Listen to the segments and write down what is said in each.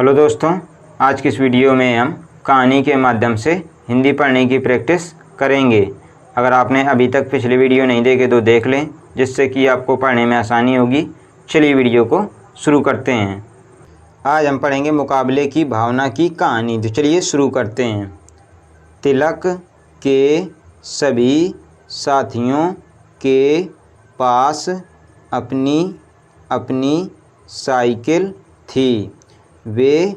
Hello दोस्तों, आज की इस वीडियो में हम कहानी के माध्यम से हिंदी पढ़ने की प्रैक्टिस करेंगे। अगर आपने अभी तक पिछले वीडियो नहीं देखे तो देख लें, जिससे कि आपको पढ़ने में आसानी होगी। चलिए वीडियो को शुरू करते हैं। आज हम पढ़ेंगे मुकाबले की भावना की कहानी। तो चलिए शुरू करते हैं। तिलक के सभी साथियों के पास अपनी अपनी साइकिल थी। वे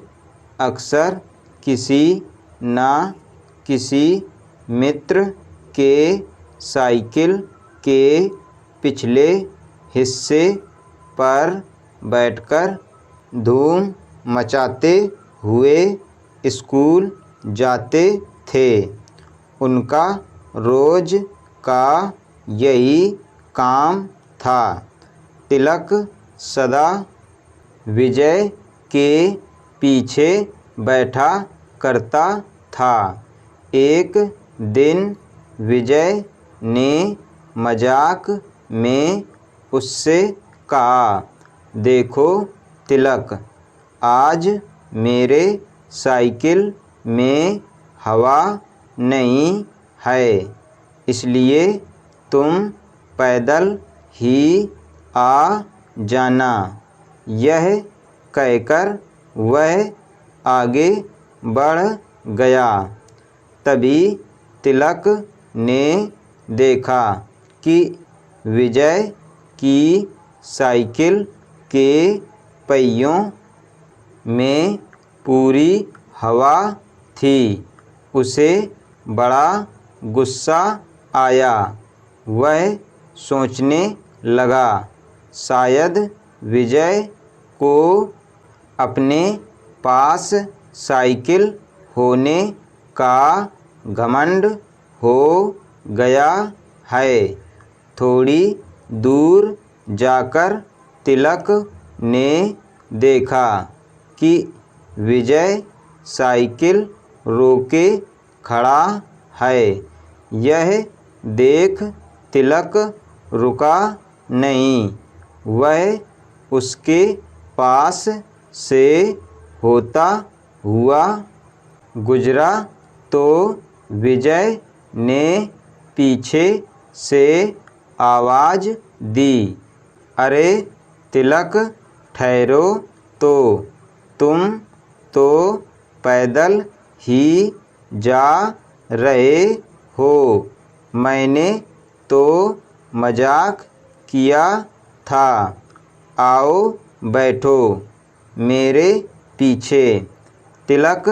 अक्सर किसी न किसी मित्र के साइकिल के पिछले हिस्से पर बैठकर धूम मचाते हुए स्कूल जाते थे। उनका रोज का यही काम था। तिलक सदा विजय के पीछे बैठा करता था। एक दिन विजय ने मजाक में उससे कहा, देखो तिलक, आज मेरे साइकिल में हवा नहीं है, इसलिए तुम पैदल ही आ जाना। यह कहकर वह आगे बढ़ गया। तभी तिलक ने देखा कि विजय की साइकिल के पहियों में पूरी हवा थी। उसे बड़ा गुस्सा आया। वह सोचने लगा, शायद विजय को अपने पास साइकिल होने का घमंड हो गया है। थोड़ी दूर जाकर तिलक ने देखा कि विजय साइकिल रोके खड़ा है। यह देख तिलक रुका नहीं। वह उसके पास से होता हुआ गुजरा तो विजय ने पीछे से आवाज़ दी, अरे तिलक, ठहरो तो, तुम तो पैदल ही जा रहे हो। मैंने तो मजाक किया था। आओ बैठो मेरे पीछे। तिलक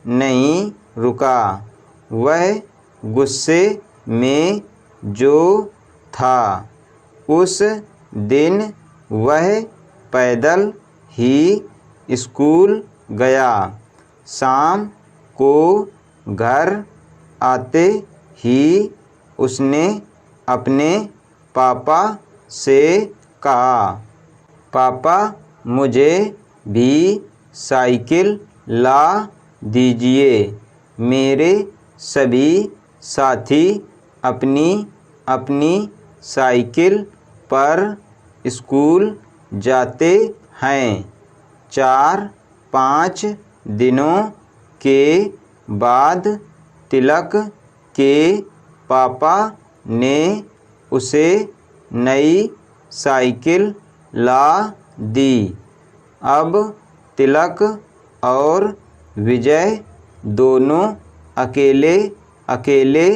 नहीं रुका। वह गुस्से में जो था, उस दिन वह पैदल ही स्कूल गया। शाम को घर आते ही उसने अपने पापा से कहा, पापा, मुझे भी साइकिल ला दीजिए। मेरे सभी साथी अपनी अपनी साइकिल पर स्कूल जाते हैं। 4-5 दिनों के बाद तिलक के पापा ने उसे नई साइकिल ला दी। अब तिलक और विजय दोनों अकेले अकेले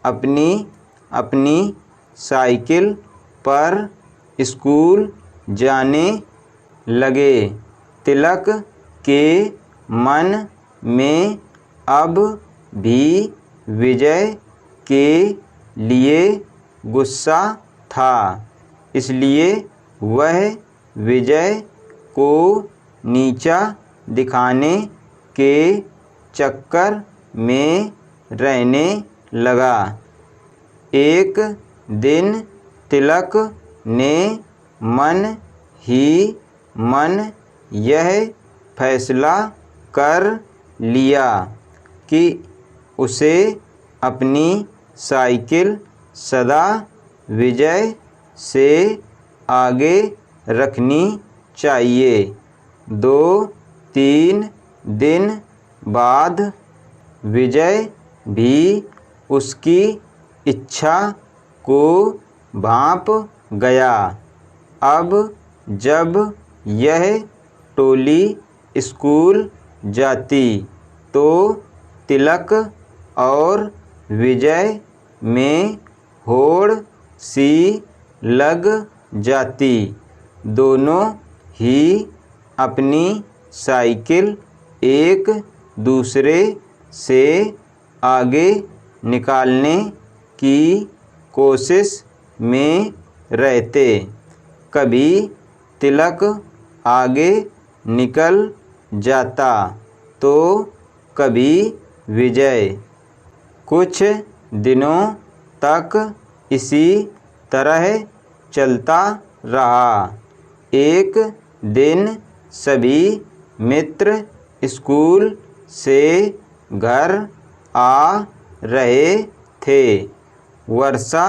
अपनी अपनी साइकिल पर स्कूल जाने लगे। तिलक के मन में अब भी विजय के लिए गुस्सा था, इसलिए वह विजय को नीचा दिखाने के चक्कर में रहने लगा। एक दिन तिलक ने मन ही मन यह फैसला कर लिया कि उसे अपनी साइकिल सदा विजय से आगे रखनी चाहिए। 2-3 दिन बाद विजय भी उसकी इच्छा को भांप गया। अब जब यह टोली स्कूल जाती तो तिलक और विजय में होड़ सी लग जाती। दोनों ही अपनी साइकिल एक दूसरे से आगे निकालने की कोशिश में रहते। कभी तिलक आगे निकल जाता तो कभी विजय। कुछ दिनों तक इसी तरह चलता रहा। एक दिन सभी मित्र स्कूल से घर आ रहे थे। वर्षा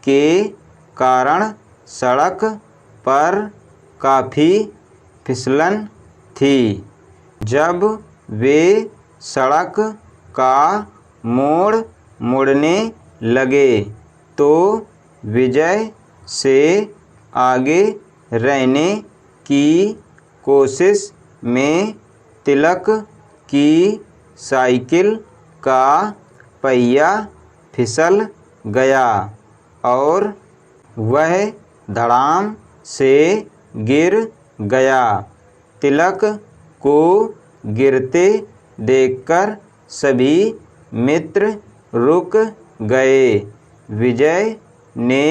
के कारण सड़क पर काफ़ी फिसलन थी। जब वे सड़क का मोड़ मुड़ने लगे तो विजय से आगे रहने की कोशिश में तिलक की साइकिल का पहिया फिसल गया और वह धड़ाम से गिर गया। तिलक को गिरते देखकर सभी मित्र रुक गए। विजय ने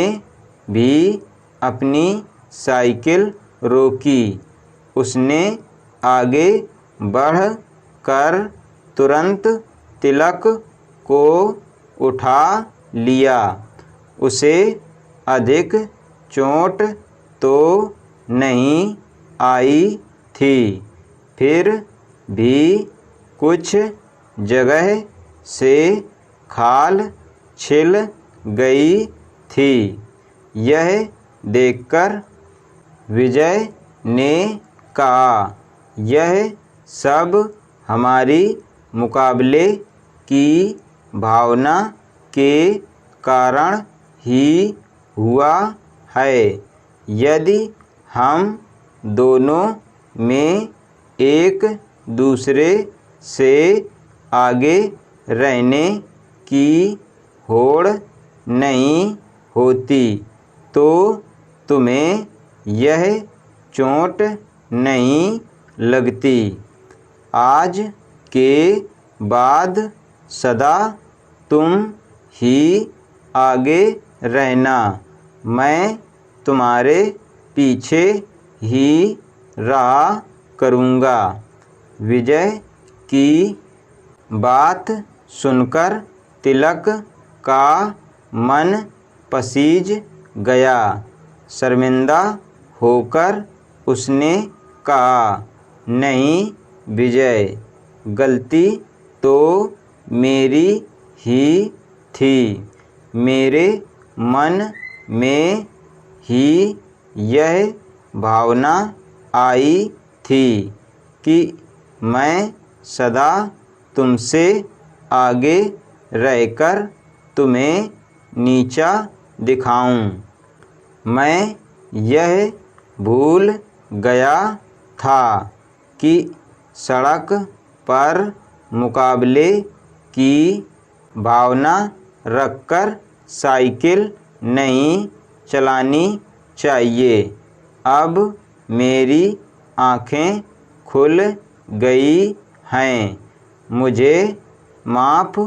भी अपनी साइकिल रोकी। उसने आगे बढ़ कर तुरंत तिलक को उठा लिया। उसे अधिक चोट तो नहीं आई थी, फिर भी कुछ जगह से खाल छिल गई थी। यह देखकर विजय ने कहा, यह सब हमारी मुकाबले की भावना के कारण ही हुआ है। यदि हम दोनों में एक दूसरे से आगे रहने की होड़ नहीं होती तो तुम्हें यह चोट नहीं लगती। आज के बाद सदा तुम ही आगे रहना। मैं तुम्हारे पीछे ही रहा करूँगा। विजय की बात सुनकर तिलक का मन पसीज गया। शर्मिंदा होकर उसने कहा, नहीं विजय, गलती तो मेरी ही थी। मेरे मन में ही यह भावना आई थी कि मैं सदा तुमसे आगे रहकर तुम्हें नीचा दिखाऊं। मैं यह भूल गया था कि सड़क पर मुकाबले की भावना रखकर साइकिल नहीं चलानी चाहिए। अब मेरी आँखें खुल गई हैं। मुझे माफ़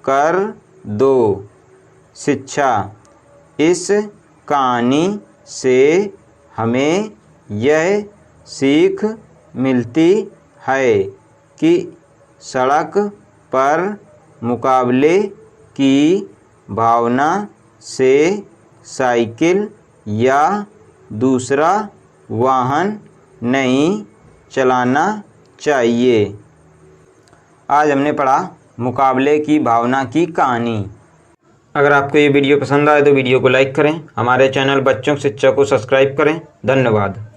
कर दो। शिक्षा। इस कहानी से हमें यह सीख मिलती है कि सड़क पर मुकाबले की भावना से साइकिल या दूसरा वाहन नहीं चलाना चाहिए। आज हमने पढ़ा मुकाबले की भावना की कहानी। अगर आपको ये वीडियो पसंद आए तो वीडियो को लाइक करें। हमारे चैनल बच्चों की शिक्षा को सब्सक्राइब करें। धन्यवाद।